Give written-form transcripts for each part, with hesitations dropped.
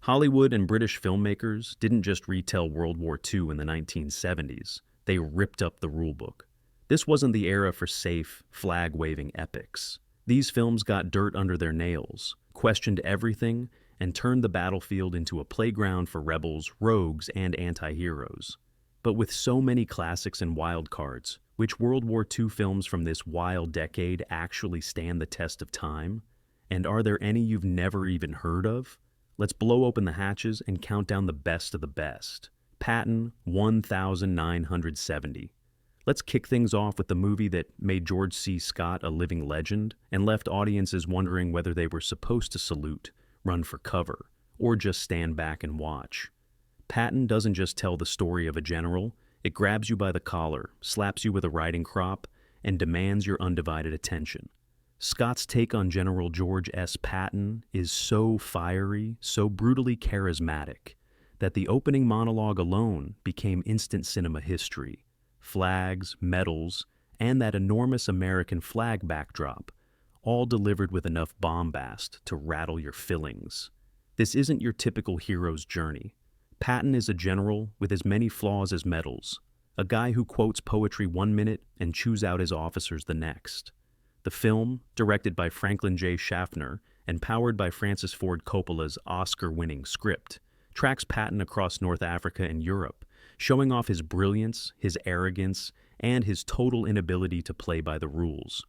Hollywood and British filmmakers didn't just retell World War II in the 1970s, they ripped up the rulebook. This wasn't the era for safe, flag-waving epics. These films got dirt under their nails, questioned everything, and turned the battlefield into a playground for rebels, rogues, and anti-heroes. But with so many classics and wild cards, which World War II films from this wild decade actually stand the test of time? And are there any you've never even heard of? Let's blow open the hatches and count down the best of the best. Patton, 1970. Let's kick things off with the movie that made George C. Scott a living legend and left audiences wondering whether they were supposed to salute, run for cover, or just stand back and watch. Patton doesn't just tell the story of a general, it grabs you by the collar, slaps you with a riding crop, and demands your undivided attention. Scott's take on General George S. Patton is so fiery, so brutally charismatic, that the opening monologue alone became instant cinema history. Flags, medals, and that enormous American flag backdrop, all delivered with enough bombast to rattle your fillings. This isn't your typical hero's journey. Patton is a general with as many flaws as medals, a guy who quotes poetry one minute and chews out his officers the next. The film, directed by Franklin J. Schaffner and powered by Francis Ford Coppola's Oscar-winning script, tracks Patton across North Africa and Europe, showing off his brilliance, his arrogance, and his total inability to play by the rules.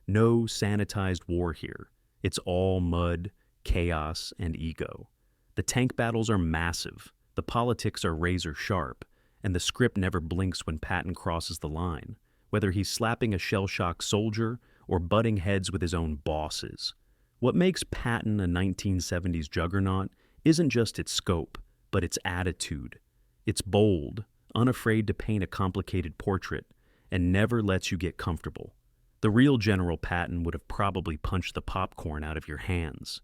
No sanitized war here. It's all mud, chaos, and ego. The tank battles are massive, the politics are razor sharp, and the script never blinks when Patton crosses the line, whether he's slapping a shell-shocked soldier or butting heads with his own bosses. What makes Patton a 1970s juggernaut isn't just its scope, but its attitude. It's bold, unafraid to paint a complicated portrait, and never lets you get comfortable. The real General Patton would have probably punched the popcorn out of your hands.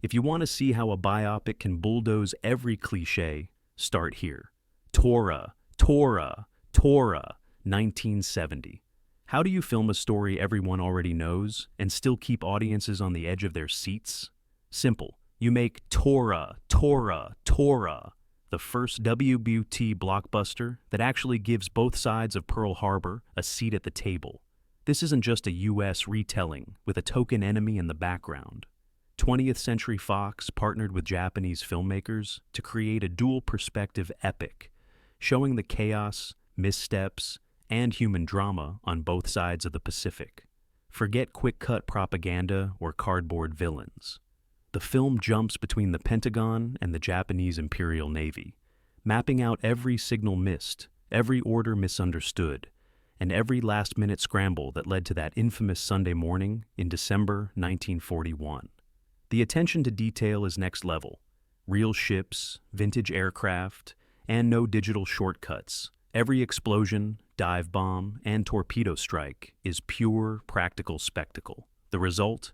If you want to see how a biopic can bulldoze every cliché, start here. Torah, 1970. How do you film a story everyone already knows and still keep audiences on the edge of their seats? Simple. You make Torah, the first WBT blockbuster that actually gives both sides of Pearl Harbor a seat at the table. This isn't just a U.S. retelling with a token enemy in the background. 20th Century Fox partnered with Japanese filmmakers to create a dual-perspective epic, showing the chaos, missteps, and human drama on both sides of the Pacific. Forget quick-cut propaganda or cardboard villains. The film jumps between the Pentagon and the Japanese Imperial Navy, mapping out every signal missed, every order misunderstood, and every last-minute scramble that led to that infamous Sunday morning in December 1941. The attention to detail is next level. Real ships, vintage aircraft, and no digital shortcuts. Every explosion, dive bomb, and torpedo strike is pure, practical spectacle. The result?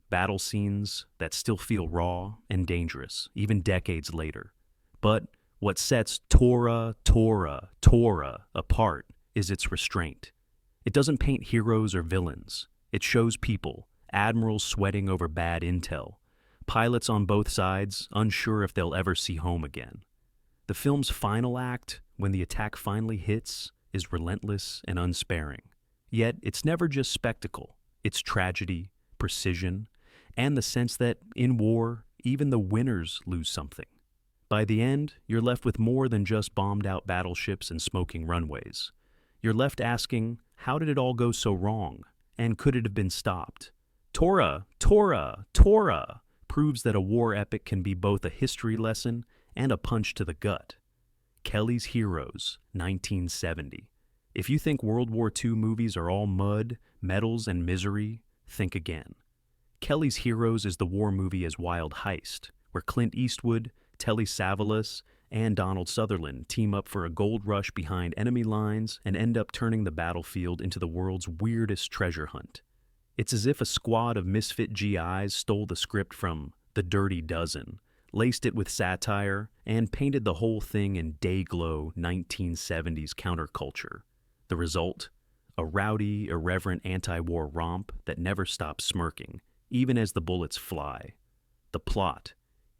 Battle scenes that still feel raw and dangerous, even decades later. But what sets Torah apart is its restraint. It doesn't paint heroes or villains. It shows people, admirals sweating over bad intel, pilots on both sides unsure if they'll ever see home again. The film's final act, when the attack finally hits, is relentless and unsparing. Yet it's never just spectacle. It's tragedy, precision, and the sense that, in war, even the winners lose something. By the end, you're left with more than just bombed-out battleships and smoking runways. You're left asking, how did it all go so wrong? And could it have been stopped? Torah proves that a war epic can be both a history lesson and a punch to the gut. Kelly's Heroes, 1970. If you think World War II movies are all mud, medals, and misery, think again. Kelly's Heroes is the war movie as Wild Heist, where Clint Eastwood, Telly Savalas, and Donald Sutherland team up for a gold rush behind enemy lines and end up turning the battlefield into the world's weirdest treasure hunt. It's as if a squad of misfit GIs stole the script from The Dirty Dozen, laced it with satire, and painted the whole thing in day-glow 1970s counterculture. The result? A rowdy, irreverent anti-war romp that never stops smirking, even as the bullets fly. The plot?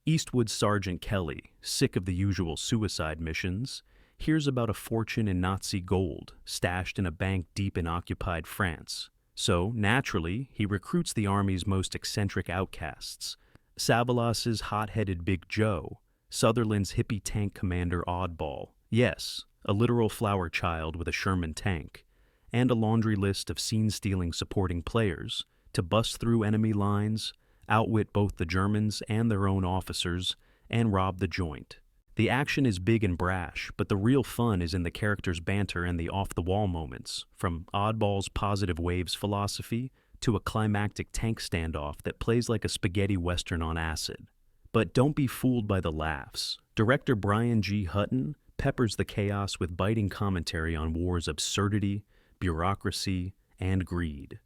Eastwood's Sergeant Kelly, sick of the usual suicide missions, hears about a fortune in Nazi gold stashed in a bank deep in occupied France. So, naturally, he recruits the army's most eccentric outcasts. Savalas's hot-headed Big Joe, Sutherland's hippie tank commander Oddball, yes, a literal flower child with a Sherman tank, and a laundry list of scene-stealing supporting players to bust through enemy lines, outwit both the Germans and their own officers, and rob the joint. The action is big and brash, but the real fun is in the characters' banter and the off-the-wall moments, from Oddball's positive waves philosophy to a climactic tank standoff that plays like a spaghetti western on acid. But don't be fooled by the laughs. Director Brian G. Hutton peppers the chaos with biting commentary on war's absurdity, bureaucracy, and greed.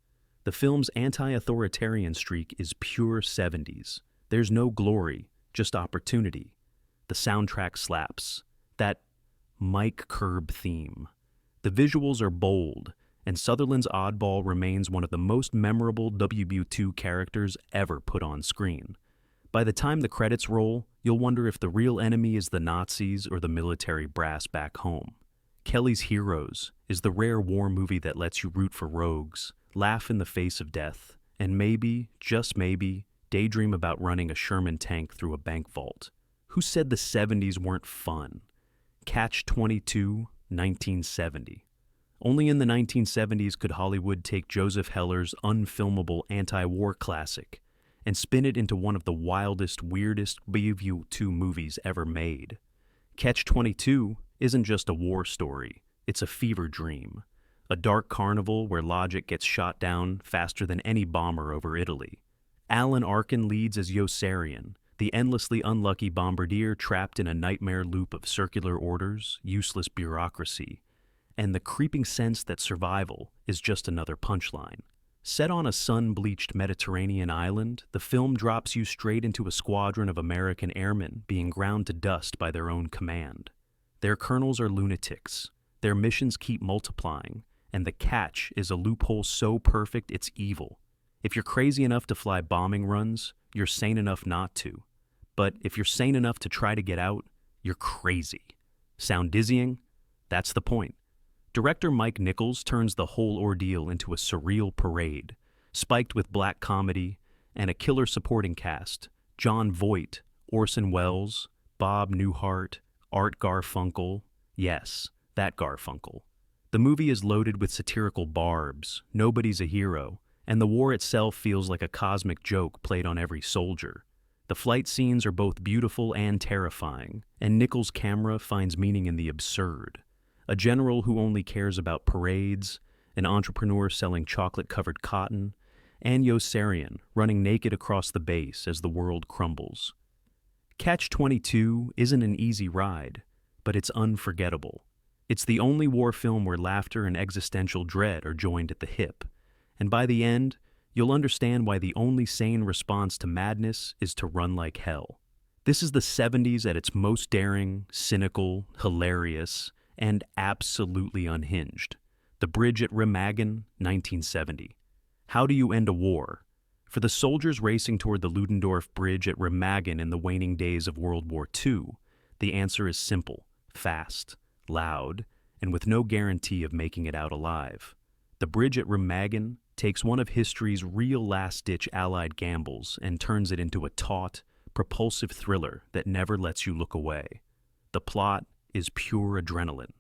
The film's anti-authoritarian streak is pure 70s. There's no glory, just opportunity. The soundtrack slaps. That Mike Curb theme. The visuals are bold, and Sutherland's Oddball remains one of the most memorable WB2 characters ever put on screen. By the time the credits roll, you'll wonder if the real enemy is the Nazis or the military brass back home. Kelly's Heroes is the rare war movie that lets you root for rogues, laugh in the face of death, and maybe, just maybe, daydream about running a Sherman tank through a bank vault. Who said the 70s weren't fun? Catch-22, 1970. Only in the 1970s could Hollywood take Joseph Heller's unfilmable anti-war classic and spin it into one of the wildest, weirdest WB2 movies ever made. Catch-22 isn't just a war story, it's a fever dream. A dark carnival where logic gets shot down faster than any bomber over Italy. Alan Arkin leads as Yossarian, the endlessly unlucky bombardier trapped in a nightmare loop of circular orders, useless bureaucracy, and the creeping sense that survival is just another punchline. Set on a sun-bleached Mediterranean island, the film drops you straight into a squadron of American airmen being ground to dust by their own command. Their colonels are lunatics, their missions keep multiplying, and the catch is a loophole so perfect it's evil. If you're crazy enough to fly bombing runs, you're sane enough not to. But if you're sane enough to try to get out, you're crazy. Sound dizzying? That's the point. Director Mike Nichols turns the whole ordeal into a surreal parade, spiked with black comedy and a killer supporting cast: Jon Voight, Orson Welles, Bob Newhart, Art Garfunkel. Yes, that Garfunkel. The movie is loaded with satirical barbs, nobody's a hero, and the war itself feels like a cosmic joke played on every soldier. The flight scenes are both beautiful and terrifying, and Nichols' camera finds meaning in the absurd. A general who only cares about parades, an entrepreneur selling chocolate-covered cotton, and Yossarian running naked across the base as the world crumbles. Catch-22 isn't an easy ride, but it's unforgettable. It's the only war film where laughter and existential dread are joined at the hip, and by the end, you'll understand why the only sane response to madness is to run like hell. This is the 70s at its most daring, cynical, hilarious, and absolutely unhinged. The Bridge at Remagen, 1970. How do you end a war? For the soldiers racing toward the Ludendorff Bridge at Remagen in the waning days of World War II, the answer is simple, fast, loud, and with no guarantee of making it out alive. The Bridge at Remagen takes one of history's real last-ditch Allied gambles and turns it into a taut, propulsive thriller that never lets you look away. The plot is pure adrenaline.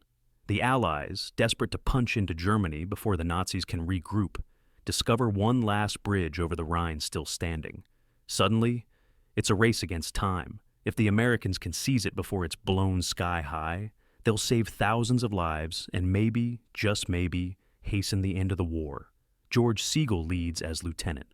The Allies, desperate to punch into Germany before the Nazis can regroup, discover one last bridge over the Rhine still standing. Suddenly, it's a race against time. If the Americans can seize it before it's blown sky high, they'll save thousands of lives and maybe, just maybe, hasten the end of the war. George Siegel leads as lieutenant.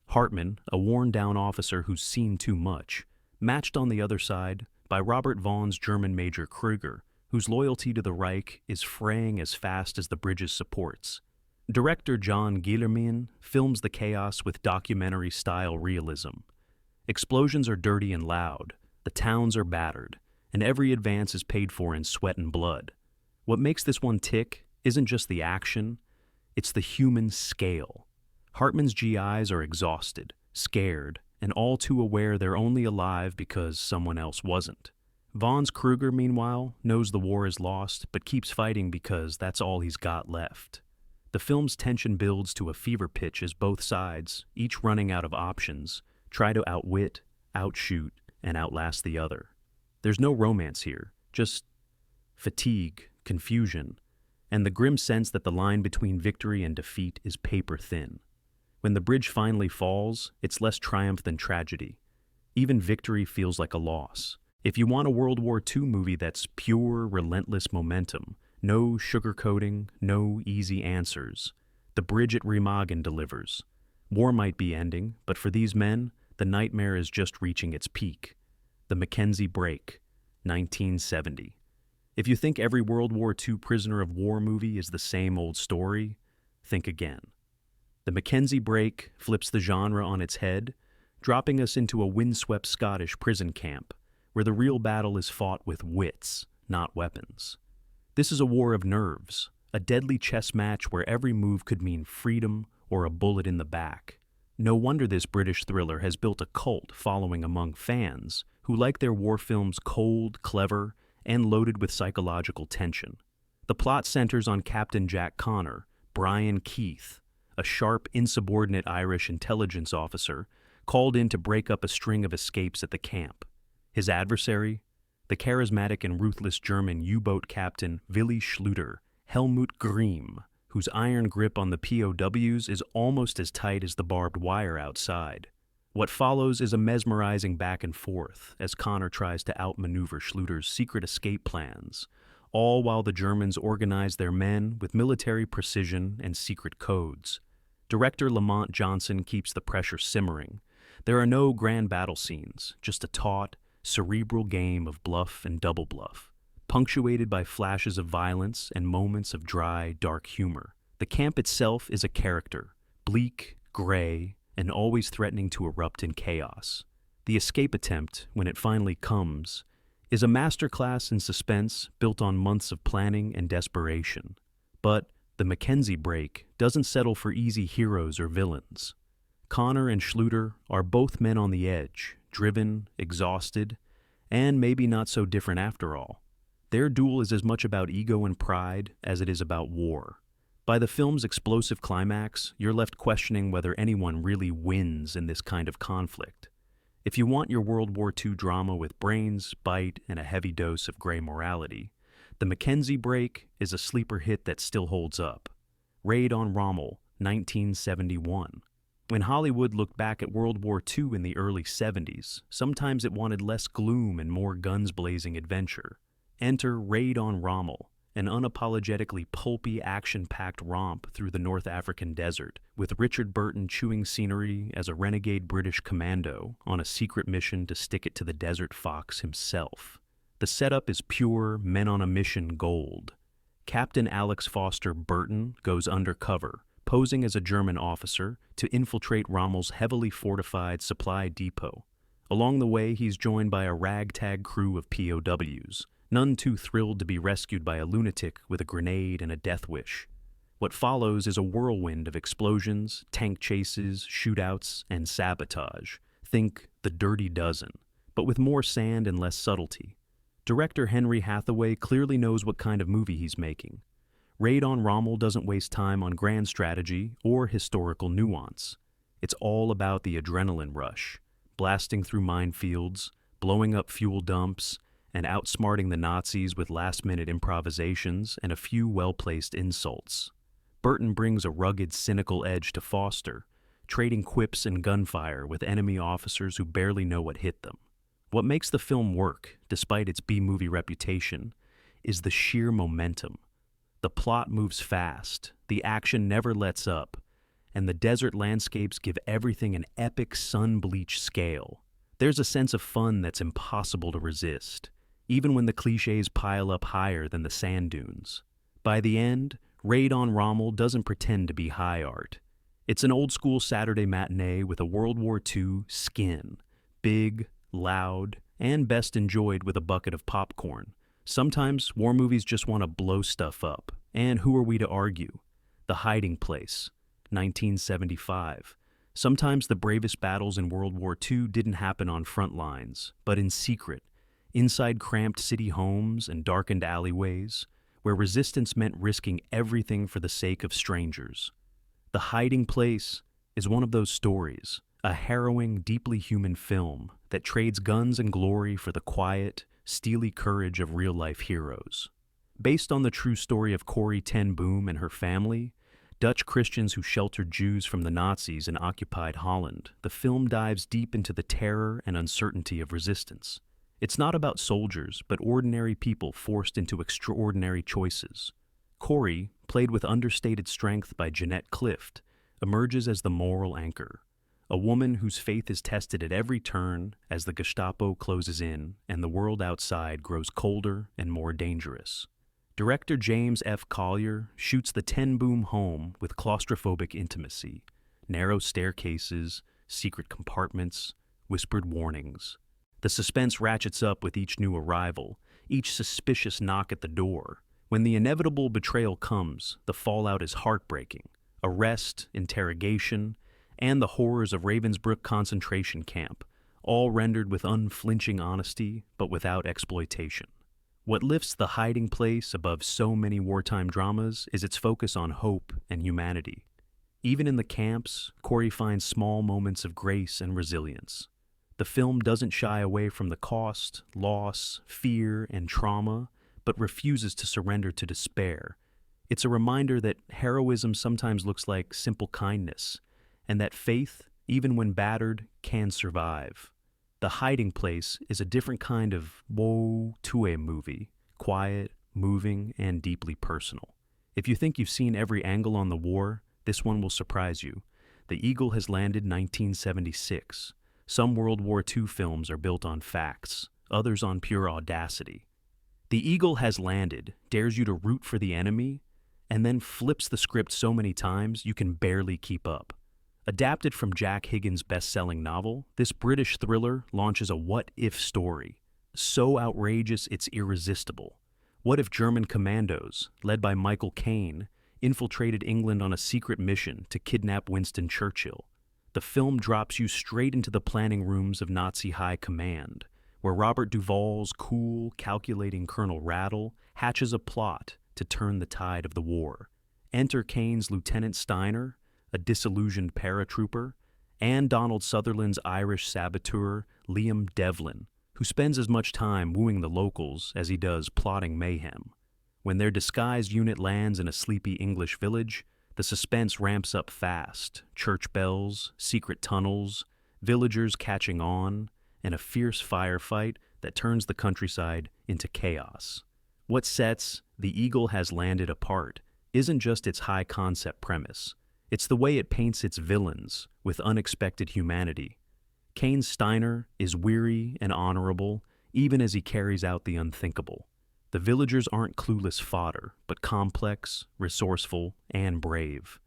Hartman, a worn-down officer who's seen too much, matched on the other side by Robert Vaughn's German Major Krüger, whose loyalty to the Reich is fraying as fast as the bridge's supports. Director John Guillermin films the chaos with documentary-style realism. Explosions are dirty and loud, the towns are battered, and every advance is paid for in sweat and blood. What makes this one tick isn't just the action, it's the human scale. Hartman's GIs are exhausted, scared, and all too aware they're only alive because someone else wasn't. Vaughn's Kruger, meanwhile, knows the war is lost, but keeps fighting because that's all he's got left. The film's tension builds to a fever pitch as both sides, each running out of options, try to outwit, outshoot, and outlast the other. There's no romance here, just fatigue, confusion, and the grim sense that the line between victory and defeat is paper thin. When the bridge finally falls, it's less triumph than tragedy. Even victory feels like a loss. If you want a World War II movie that's pure, relentless momentum, no sugarcoating, no easy answers, the bridge at Remagen delivers. War might be ending, but for these men, the nightmare is just reaching its peak. The McKenzie Break, 1970. If you think every World War II prisoner of war movie is the same old story, think again. The McKenzie Break flips the genre on its head, dropping us into a windswept Scottish prison camp, where the real battle is fought with wits, not weapons. This is a war of nerves, a deadly chess match where every move could mean freedom or a bullet in the back. No wonder this British thriller has built a cult following among fans who like their war films cold, clever, and loaded with psychological tension. The plot centers on Captain Jack Connor, Brian Keith, a sharp, insubordinate Irish intelligence officer called in to break up a string of escapes at the camp. His adversary? The charismatic and ruthless German U-boat captain Willi Schluter, Helmut Grimm, whose iron grip on the POWs is almost as tight as the barbed wire outside. What follows is a mesmerizing back and forth as Connor tries to outmaneuver Schluter's secret escape plans, all while the Germans organize their men with military precision and secret codes. Director Lamont Johnson keeps the pressure simmering. There are no grand battle scenes, just a taut, cerebral game of bluff and double bluff, punctuated by flashes of violence and moments of dry, dark humor. The camp itself is a character, bleak, gray, and always threatening to erupt in chaos. The escape attempt, when it finally comes, is a masterclass in suspense built on months of planning and desperation. But the McKenzie Break doesn't settle for easy heroes or villains. Connor and Schluter are both men on the edge, driven, exhausted, and maybe not so different after all. Their duel is as much about ego and pride as it is about war. By the film's explosive climax, you're left questioning whether anyone really wins in this kind of conflict. If you want your World War II drama with brains, bite, and a heavy dose of gray morality, The McKenzie Break is a sleeper hit that still holds up. Raid on Rommel, 1971. When Hollywood looked back at World War II in the early 70s, sometimes it wanted less gloom and more guns-blazing adventure. Enter Raid on Rommel, an unapologetically pulpy, action-packed romp through the North African desert, with Richard Burton chewing scenery as a renegade British commando on a secret mission to stick it to the Desert Fox himself. The setup is pure men-on-a-mission gold. Captain Alex Foster Burton goes undercover, posing as a German officer, to infiltrate Rommel's heavily fortified supply depot. Along the way, he's joined by a ragtag crew of POWs, none too thrilled to be rescued by a lunatic with a grenade and a death wish. What follows is a whirlwind of explosions, tank chases, shootouts, and sabotage. Think The Dirty Dozen, but with more sand and less subtlety. Director Henry Hathaway clearly knows what kind of movie he's making. Raid on Rommel doesn't waste time on grand strategy or historical nuance. It's all about the adrenaline rush, blasting through minefields, blowing up fuel dumps, and outsmarting the Nazis with last-minute improvisations and a few well-placed insults. Burton brings a rugged, cynical edge to Foster, trading quips and gunfire with enemy officers who barely know what hit them. What makes the film work, despite its B-movie reputation, is the sheer momentum. The plot moves fast, the action never lets up, and the desert landscapes give everything an epic sun-bleached scale. There's a sense of fun that's impossible to resist, even when the cliches pile up higher than the sand dunes. By the end, Raid on Rommel doesn't pretend to be high art. It's an old-school Saturday matinee with a World War II skin, big, loud, and best enjoyed with a bucket of popcorn. Sometimes war movies just want to blow stuff up, and who are we to argue? The Hiding Place, 1975. Sometimes the bravest battles in World War II didn't happen on front lines, but in secret, inside cramped city homes and darkened alleyways, where resistance meant risking everything for the sake of strangers. The Hiding Place is one of those stories, a harrowing, deeply human film that trades guns and glory for the quiet, steely courage of real-life heroes. Based on the true story of Corrie ten Boom and her family, Dutch Christians who sheltered Jews from the Nazis in occupied Holland, the film dives deep into the terror and uncertainty of resistance. It's not about soldiers, but ordinary people forced into extraordinary choices. Corrie, played with understated strength by Jeanette Clift, emerges as the moral anchor, a woman whose faith is tested at every turn as the Gestapo closes in and the world outside grows colder and more dangerous. Director James F. Collier shoots the Ten Boom home with claustrophobic intimacy, narrow staircases, secret compartments, whispered warnings. The suspense ratchets up with each new arrival, each suspicious knock at the door. When the inevitable betrayal comes, the fallout is heartbreaking. Arrest, interrogation, and the horrors of Ravensbrück concentration camp, all rendered with unflinching honesty but without exploitation. What lifts The Hiding Place above so many wartime dramas is its focus on hope and humanity. Even in the camps, Corrie finds small moments of grace and resilience. The film doesn't shy away from the cost, loss, fear, and trauma, but refuses to surrender to despair. It's a reminder that heroism sometimes looks like simple kindness, and that faith, even when battered, can survive. The Hiding Place is a different kind of woe tue movie, quiet, moving, and deeply personal. If you think you've seen every angle on the war, this one will surprise you. The Eagle has landed 1976. Some World War II films are built on facts, others on pure audacity. The Eagle Has Landed dares you to root for the enemy, and then flips the script so many times you can barely keep up. Adapted from Jack Higgins' best-selling novel, this British thriller launches a what-if story. So outrageous it's irresistible. What if German commandos, led by Michael Caine, infiltrated England on a secret mission to kidnap Winston Churchill? The film drops you straight into the planning rooms of Nazi high command, where Robert Duvall's cool, calculating Colonel Rattle hatches a plot to turn the tide of the war. Enter Caine's Lieutenant Steiner, a disillusioned paratrooper, and Donald Sutherland's Irish saboteur, Liam Devlin, who spends as much time wooing the locals as he does plotting mayhem. When their disguised unit lands in a sleepy English village, the suspense ramps up fast. Church bells, secret tunnels, villagers catching on, and a fierce firefight that turns the countryside into chaos. What sets The Eagle Has Landed apart isn't just its high-concept premise. It's the way it paints its villains with unexpected humanity. Caine Steiner is weary and honorable, even as he carries out the unthinkable. The villagers aren't clueless fodder, but complex, resourceful, and brave.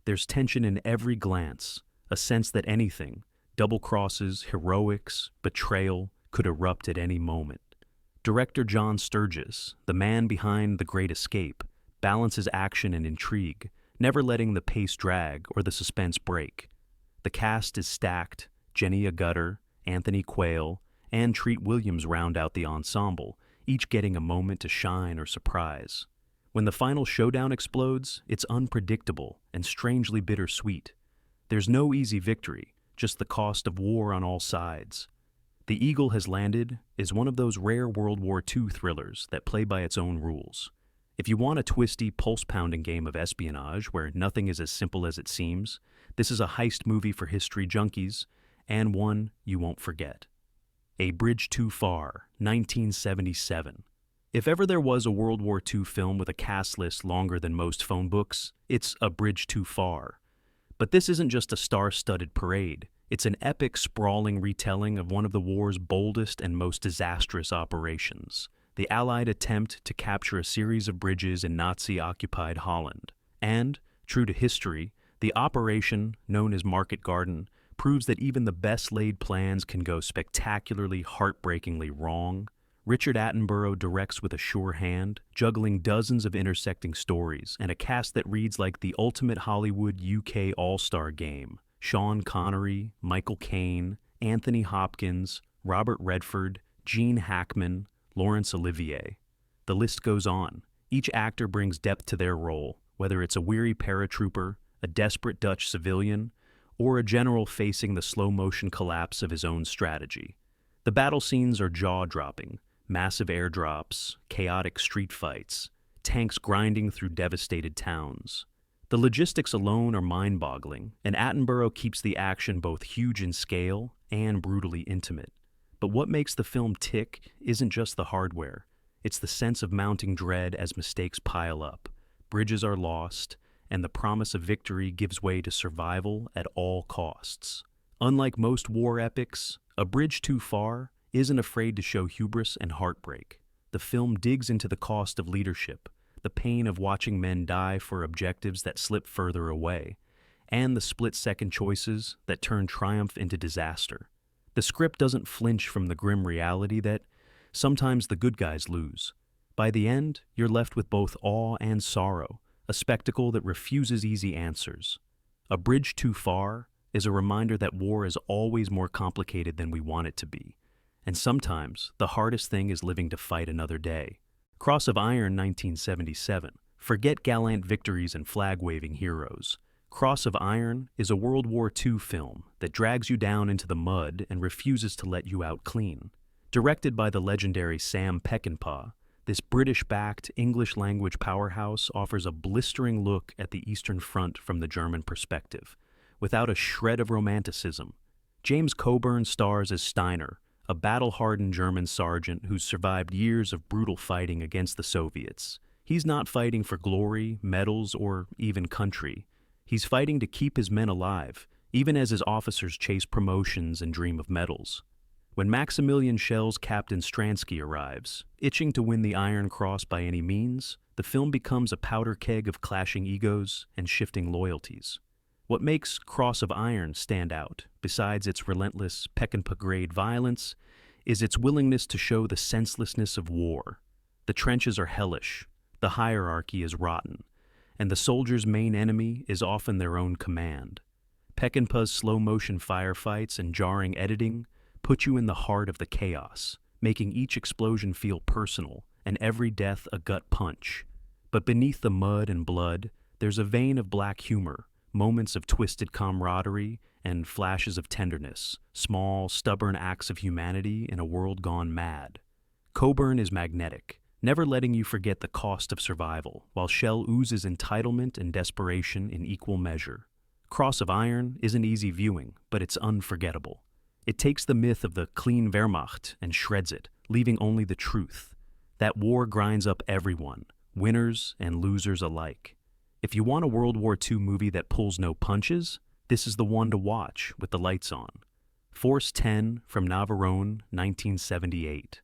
There's tension in every glance, a sense that anything, double crosses, heroics, betrayal, could erupt at any moment. Director John Sturges, the man behind The Great Escape, balances action and intrigue, never letting the pace drag or the suspense break. The cast is stacked. Jenny Agutter, Anthony Quayle, and Treat Williams round out the ensemble, each getting a moment to shine or surprise. When the final showdown explodes, it's unpredictable and strangely bittersweet. There's no easy victory, just the cost of war on all sides. The Eagle Has Landed is one of those rare World War II thrillers that play by its own rules. If you want a twisty, pulse-pounding game of espionage where nothing is as simple as it seems, this is a heist movie for history junkies, and one you won't forget. A Bridge Too Far, 1977. If ever there was a World War II film with a cast list longer than most phone books, it's A Bridge Too Far. But this isn't just a star-studded parade. It's an epic, sprawling retelling of one of the war's boldest and most disastrous operations, the Allied attempt to capture a series of bridges in Nazi-occupied Holland. And, true to history, the operation, known as Market Garden, proves that even the best-laid plans can go spectacularly, heartbreakingly wrong. Richard Attenborough directs with a sure hand, juggling dozens of intersecting stories and a cast that reads like the ultimate Hollywood UK all-star game. Sean Connery, Michael Caine, Anthony Hopkins, Robert Redford, Gene Hackman, Laurence Olivier. The list goes on. Each actor brings depth to their role, whether it's a weary paratrooper, a desperate Dutch civilian, or a general facing the slow-motion collapse of his own strategy. The battle scenes are jaw-dropping, massive airdrops, chaotic street fights, tanks grinding through devastated towns. The logistics alone are mind-boggling, and Attenborough keeps the action both huge in scale and brutally intimate. But what makes the film tick isn't just the hardware. It's the sense of mounting dread as mistakes pile up, bridges are lost, and the promise of victory gives way to survival at all costs. Unlike most war epics, A Bridge Too Far isn't afraid to show hubris and heartbreak. The film digs into the cost of leadership, the pain of watching men die for objectives that slip further away, and the split-second choices that turn triumph into disaster. The script doesn't flinch from the grim reality that sometimes the good guys lose. By the end, you're left with both awe and sorrow, a spectacle that refuses easy answers. A Bridge Too Far is a reminder that war is always more complicated than we want it to be, and sometimes the hardest thing is living to fight another day. Cross of Iron 1977. Forget gallant victories and flag-waving heroes. Cross of Iron is a World War II film that drags you down into the mud and refuses to let you out clean. Directed by the legendary Sam Peckinpah, this British-backed English-language powerhouse offers a blistering look at the Eastern Front from the German perspective, without a shred of romanticism. James Coburn stars as Steiner, a battle-hardened German sergeant who's survived years of brutal fighting against the Soviets. He's not fighting for glory, medals, or even country. He's fighting to keep his men alive, even as his officers chase promotions and dream of medals. When Maximilian Schell's Captain Stransky arrives, itching to win the Iron Cross by any means, the film becomes a powder keg of clashing egos and shifting loyalties. What makes Cross of Iron stand out, besides its relentless Peckinpah-grade violence, is its willingness to show the senselessness of war. The trenches are hellish, the hierarchy is rotten, and the soldier's main enemy is often their own command. Peckinpah's slow-motion firefights and jarring editing put you in the heart of the chaos, making each explosion feel personal and every death a gut punch. But beneath the mud and blood, there's a vein of black humor, moments of twisted camaraderie, and flashes of tenderness, small, stubborn acts of humanity in a world gone mad. Coburn is magnetic, never letting you forget the cost of survival, while Schell oozes entitlement and desperation in equal measure. Cross of Iron isn't easy viewing, but it's unforgettable. It takes the myth of the clean Wehrmacht and shreds it, leaving only the truth. That war grinds up everyone, winners and losers alike. If you want a World War II movie that pulls no punches, this is the one to watch with the lights on. Force 10 from Navaron, 1978.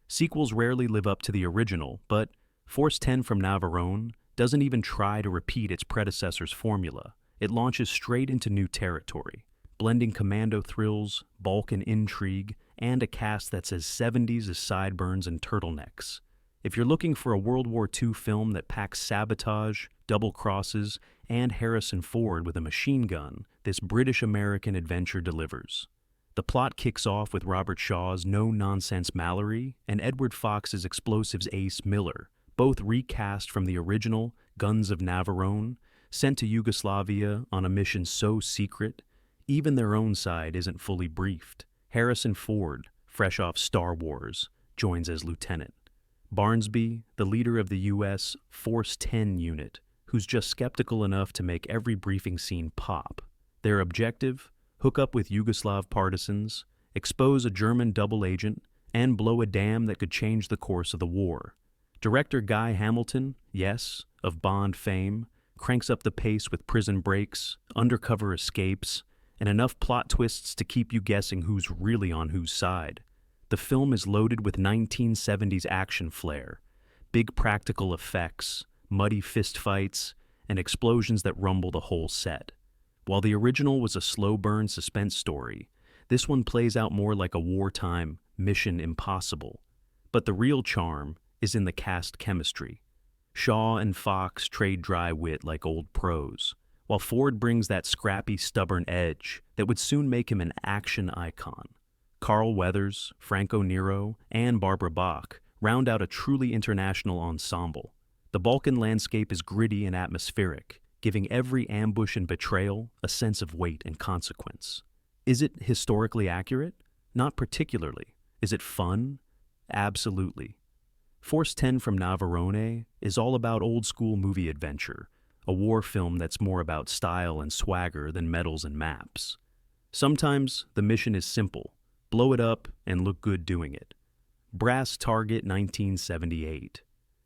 Sequels rarely live up to the original, but Force 10 from Navaron doesn't even try to repeat its predecessor's formula. It launches straight into new territory, blending commando thrills, Balkan intrigue, and a cast that's as 70s as sideburns and turtlenecks. If you're looking for a World War II film that packs sabotage, double crosses, and Harrison Ford with a machine gun, this British-American adventure delivers. The plot kicks off with Robert Shaw's no-nonsense Mallory and Edward Fox's explosives ace Miller, both recast from the original Guns of Navaron, sent to Yugoslavia on a mission so secret, even their own side isn't fully briefed. Harrison Ford, fresh off Star Wars, joins as lieutenant. Barnsby, the leader of the U.S. Force 10 unit, who's just skeptical enough to make every briefing scene pop. Their objective? Hook up with Yugoslav partisans, expose a German double agent, and blow a dam that could change the course of the war. Director Guy Hamilton, yes, of Bond fame, cranks up the pace with prison breaks, undercover escapes, and enough plot twists to keep you guessing who's really on whose side. The film is loaded with 1970s action flair, big practical effects, muddy fistfights, and explosions that rumble the whole set. While the original was a slow-burn suspense story, this one plays out more like a wartime Mission Impossible. But the real charm is in the cast chemistry. Shaw and Fox trade dry wit like old pros, while Ford brings that scrappy, stubborn edge that would soon make him an action icon. Carl Weathers, Franco Nero, and Barbara Bach round out a truly international ensemble. The Balkan landscape is gritty and atmospheric, giving every ambush and betrayal a sense of weight and consequence. Is it historically accurate? Not particularly. Is it fun? Absolutely. Force 10 from Navaron is all about old-school movie adventure, a war film that's more about style and swagger than medals and maps. Sometimes the mission is simple: blow it up and look good doing it. Brass Target 1978.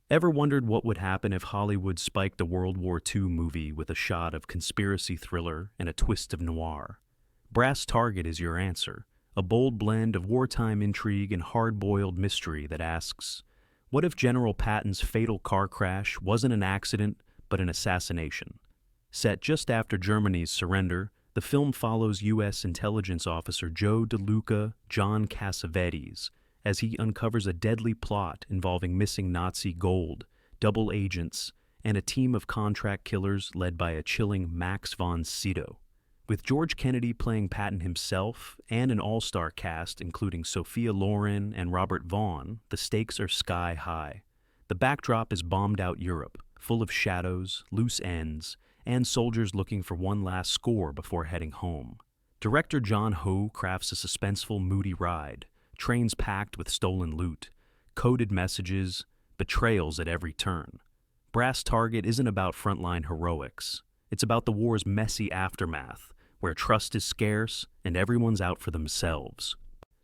Ever wondered what would happen if Hollywood spiked a World War II movie with a shot of conspiracy thriller and a twist of noir? Brass Target is your answer, a bold blend of wartime intrigue and hard-boiled mystery that asks, what if General Patton's fatal car crash wasn't an accident but an assassination? Set just after Germany's surrender, the film follows U.S. intelligence officer Joe DeLuca John Cassavetes as he uncovers a deadly plot involving missing Nazi gold, double agents, and a team of contract killers led by a chilling Max von Sydow. With George Kennedy playing Patton himself and an all-star cast including Sophia Loren and Robert Vaughn, the stakes are sky high. The backdrop is bombed-out Europe, full of shadows, loose ends, and soldiers looking for one last score before heading home. Director John Ho crafts a suspenseful, moody ride, trains packed with stolen loot, coded messages, betrayals at every turn. Brass Target isn't about frontline heroics. It's about the war's messy aftermath, where trust is scarce and everyone's out for themselves.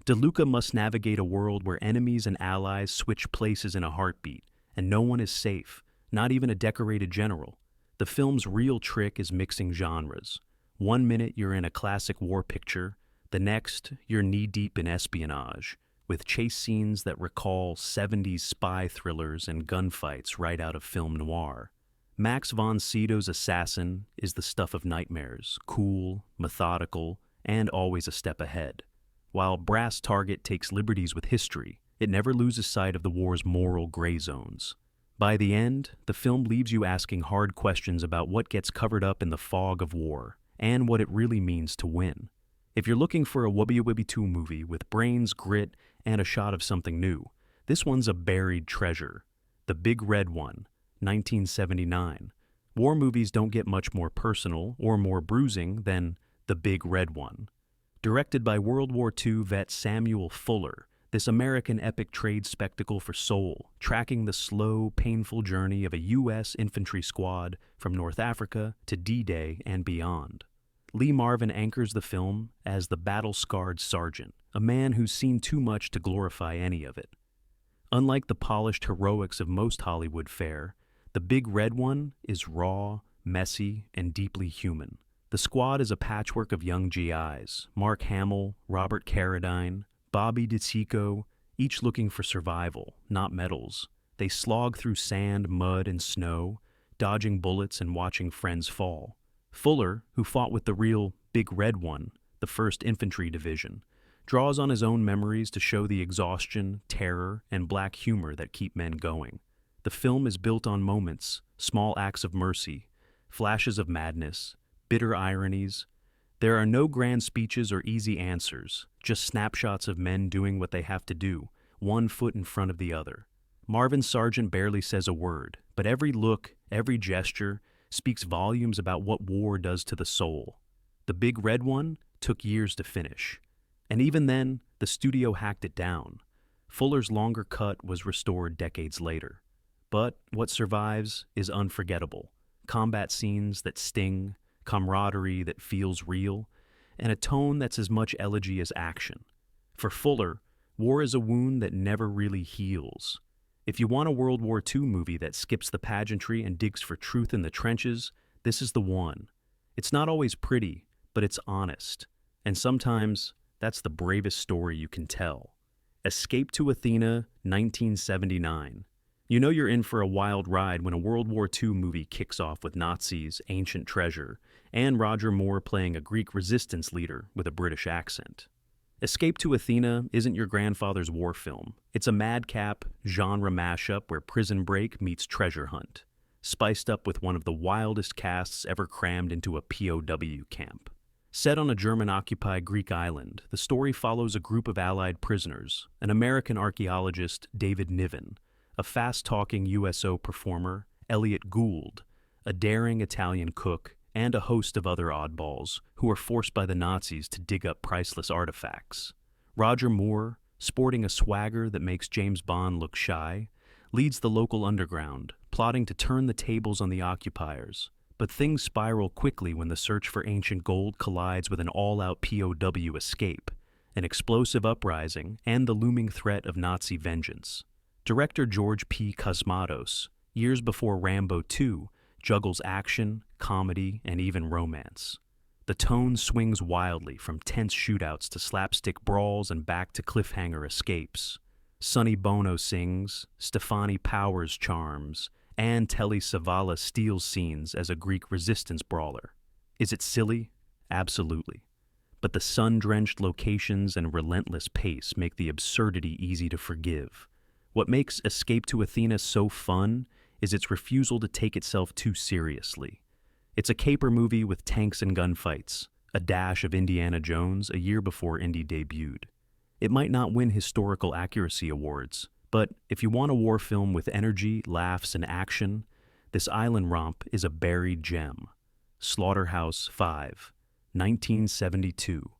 DeLuca must navigate a world where enemies and allies switch places in a heartbeat, and no one is safe, not even a decorated general. The film's real trick is mixing genres. 1 minute you're in a classic war picture, the next you're knee-deep in espionage, with chase scenes that recall 70s spy thrillers and gunfights right out of film noir. Max von Sydow's assassin is the stuff of nightmares, cool, methodical, and always a step ahead. While Brass Target takes liberties with history, it never loses sight of the war's moral gray zones. By the end, the film leaves you asking hard questions about what gets covered up in the fog of war, and what it really means to win. If you're looking for a Wubby Wubby 2 movie with brains, grit, and a shot of something new, this one's a buried treasure. The Big Red One, 1979. War movies don't get much more personal or more bruising than The Big Red One. Directed by World War II vet Samuel Fuller, this American epic trade spectacle for soul, tracking the slow, painful journey of a U.S. infantry squad from North Africa to D-Day and beyond. Lee Marvin anchors the film as the battle-scarred sergeant, a man who's seen too much to glorify any of it. Unlike the polished heroics of most Hollywood fare, The Big Red One is raw, messy, and deeply human. The squad is a patchwork of young GIs, Mark Hamill, Robert Carradine, Bobby DeCicco, each looking for survival, not medals. They slog through sand, mud, and snow, dodging bullets and watching friends fall. Fuller, who fought with the real Big Red One, the 1st Infantry Division, draws on his own memories to show the exhaustion, terror, and black humor that keep men going. The film is built on moments, small acts of mercy, flashes of madness, bitter ironies. There are no grand speeches or easy answers, just snapshots of men doing what they have to do, one foot in front of the other. Marvin Sargent barely says a word, but every look, every gesture, speaks volumes about what war does to the soul. The Big Red One took years to finish. And even then, the studio hacked it down. Fuller's longer cut was restored decades later. But what survives is unforgettable. Combat scenes that sting, camaraderie that feels real, and a tone that's as much elegy as action. For Fuller, war is a wound that never really heals. If you want a World War II movie that skips the pageantry and digs for truth in the trenches, this is the one. It's not always pretty, but it's honest. And sometimes, that's the bravest story you can tell. Escape to Athena, 1979. You know you're in for a wild ride when a World War II movie kicks off with Nazis, ancient treasure, and Roger Moore playing a Greek resistance leader with a British accent. Escape to Athena isn't your grandfather's war film. It's a madcap, genre mashup where Prison Break meets Treasure Hunt. spiced up with one of the wildest casts ever crammed into a POW camp. Set on a German-occupied Greek island, the story follows a group of Allied prisoners, an American archaeologist, David Niven, a fast-talking USO performer, Elliot Gould, a daring Italian cook, and a host of other oddballs who are forced by the Nazis to dig up priceless artifacts. Roger Moore, sporting a swagger that makes James Bond look shy, leads the local underground, plotting to turn the tables on the occupiers. But things spiral quickly when the search for ancient gold collides with an all-out POW escape, an explosive uprising, and the looming threat of Nazi vengeance. Director George P. Cosmatos, years before Rambo 2, juggles action, comedy, and even romance. The tone swings wildly from tense shootouts to slapstick brawls and back to cliffhanger escapes. Sonny Bono sings, Stefani Powers charms, and Telly Savalas steals scenes as a Greek resistance brawler. Is it silly? Absolutely. But the sun-drenched locations and relentless pace make the absurdity easy to forgive. What makes Escape to Athena so fun is its refusal to take itself too seriously. It's a caper movie with tanks and gunfights, a dash of Indiana Jones a year before Indy debuted. It might not win historical accuracy awards, but if you want a war film with energy, laughs, and action, this island romp is a buried gem. Slaughterhouse V, 1972.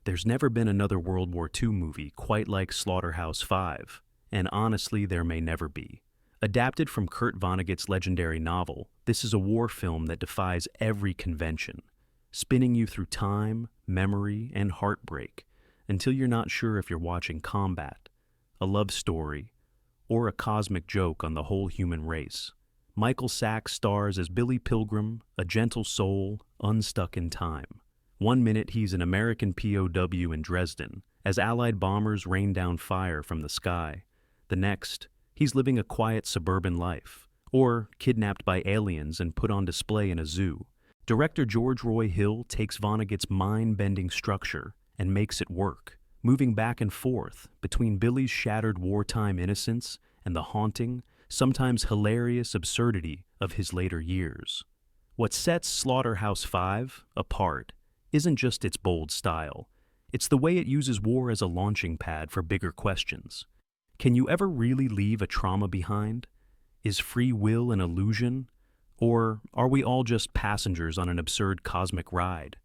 There's never been another World War II movie quite like Slaughterhouse V, and honestly, there may never be. Adapted from Kurt Vonnegut's legendary novel, this is a war film that defies every convention, spinning you through time, memory, and heartbreak until you're not sure if you're watching combat, a love story, or a cosmic joke on the whole human race. Michael Sachs stars as Billy Pilgrim, a gentle soul, unstuck in time. One minute he's an American POW in Dresden, as Allied bombers rain down fire from the sky. The next, he's living a quiet suburban life, or kidnapped by aliens and put on display in a zoo. Director George Roy Hill takes Vonnegut's mind-bending structure and makes it work, moving back and forth between Billy's shattered wartime innocence and the haunting, sometimes hilarious absurdity of his later years. What sets Slaughterhouse V apart isn't just its bold style, it's the way it uses war as a launching pad for bigger questions. Can you ever really leave a trauma behind? Is free will an illusion? Or are we all just passengers on an absurd cosmic ride?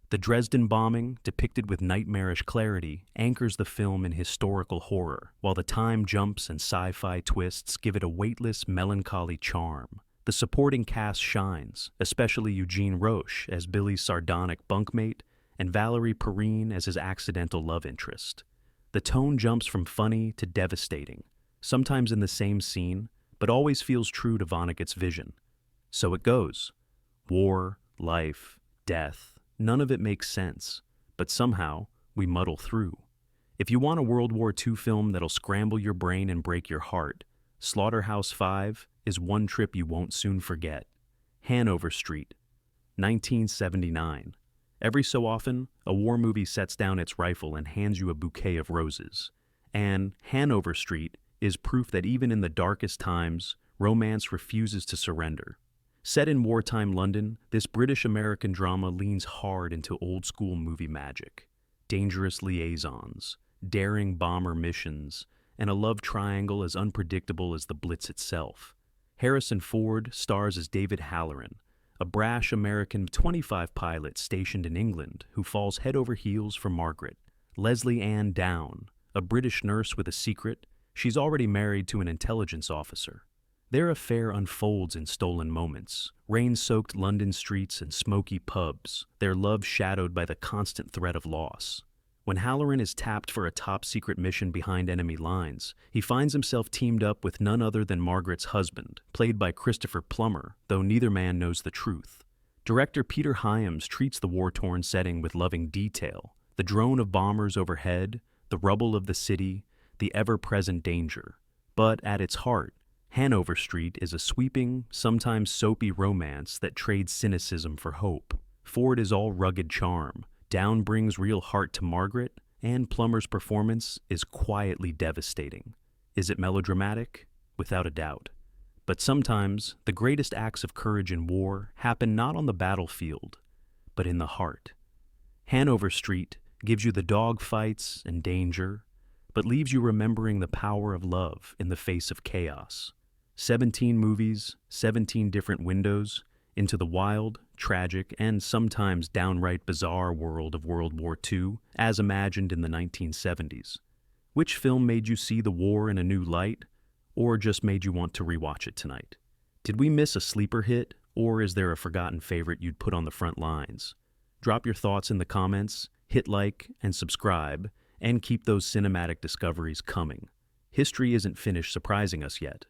The Dresden bombing, depicted with nightmarish clarity, anchors the film in historical horror, while the time jumps and sci-fi twists give it a weightless, melancholy charm. The supporting cast shines, especially Eugene Roche as Billy's sardonic bunkmate and Valerie Perrine as his accidental love interest. The tone jumps from funny to devastating, sometimes in the same scene, but always feels true to Vonnegut's vision. So it goes. War, life, death, none of it makes sense, but somehow we muddle through. If you want a World War II film that'll scramble your brain and break your heart, Slaughterhouse V is one trip you won't soon forget. Handover Street, 1979. Every so often, a war movie sets down its rifle and hands you a bouquet of roses. And Handover Street is proof that even in the darkest times, romance refuses to surrender. Set in wartime London, this British-American drama leans hard into old-school movie magic. Dangerous liaisons, daring bomber missions, and a love triangle as unpredictable as the Blitz itself. Harrison Ford stars as David Halloran, a brash American 25 pilot stationed in England who falls head over heels for Margaret. Leslie Ann Down, a British nurse with a secret, she's already married to an intelligence officer. Their affair unfolds in stolen moments, rain-soaked London streets and smoky pubs, their love shadowed by the constant threat of loss. When Halloran is tapped for a top-secret mission behind enemy lines, he finds himself teamed up with none other than Margaret's husband, played by Christopher Plummer, though neither man knows the truth. Director Peter Hyams treats the war-torn setting with loving detail, the drone of bombers overhead, the rubble of the city, the ever-present danger. But at its heart, Handover Street is a sweeping, sometimes soapy romance that trades cynicism for hope. Ford is all rugged charm, Down brings real heart to Margaret, and Plummer's performance is quietly devastating. Is it melodramatic? Without a doubt. But sometimes, the greatest acts of courage in war happen not on the battlefield, but in the heart. Handover Street gives you the dogfights and danger, but leaves you remembering the power of love in the face of chaos. 17 movies, 17 different windows into the wild, tragic, and sometimes downright bizarre world of World War II as imagined in the 1970s. Which film made you see the war in a new light, or just made you want to rewatch it tonight? Did we miss a sleeper hit, or is there a forgotten favorite you'd put on the front lines? Drop your thoughts in the comments, hit like and subscribe, and keep those cinematic discoveries coming. History isn't finished surprising us yet,